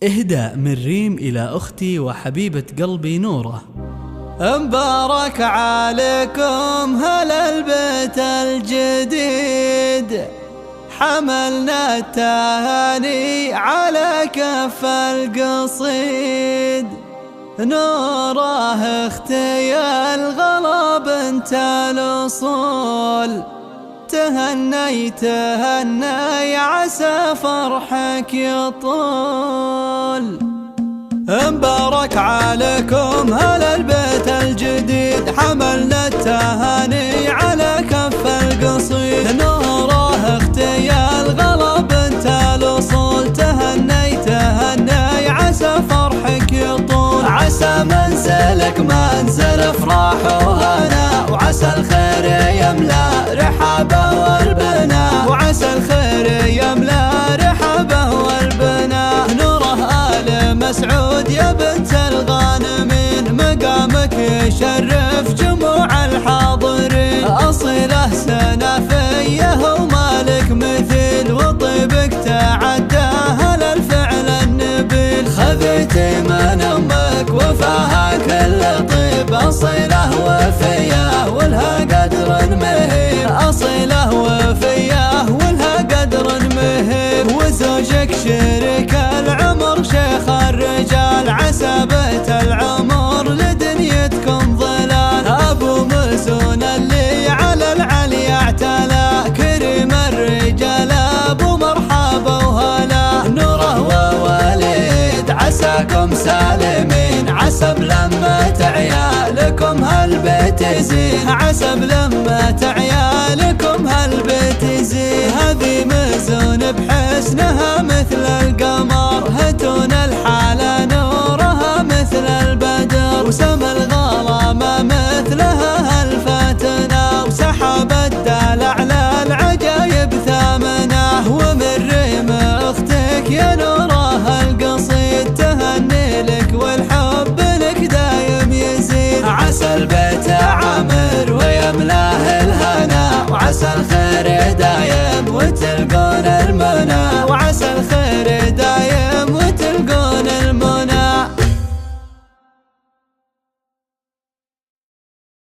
إهداء من ريم إلى أختي وحبيبة قلبي نورة. مبارك عليكم هل البيت الجديد، حملنا التهاني على كف القصيد. نوره اختي الغلا بنت الأصول، تهني عسى فرحك يطول. مبارك عليكم هل البيت الجديد، حملنا التهاني على كف القصيد. نوره اختي الغلا بنت الأصول، تهني عسى فرحك يطول. عسى منزلك منزل افراح وهنا، وعسى الخير يملا رحابه والبنا، وعسى الخير يملا رحابه والبنا. نوره آل مسعود يا بنت الغانمين، مقامك يشرف جموع الحاضرين. أصيله سنافيه ومالك مثيل، وطيبك تعدى هل الفعل النبيل. خذيت من أمك وفاها كل طيب، أصيله وفياه ولها قدر مهيب، أصيله وفياه ولها قدر مهيب. وزوجك شريك العمر شيخ الرجال، عسى بيت العمر لدنيتكم ظلال. أبو ملسون اللي على العلي اعتلى، كريم الرجال أبو مرحبا وهلا. نوره ووليد عساكم سالمين، عسى بلمة عيالكم هالبيت يزين، عسى بلمة عيالكم هالبيت يزين. هذي مزون بحسنها مثل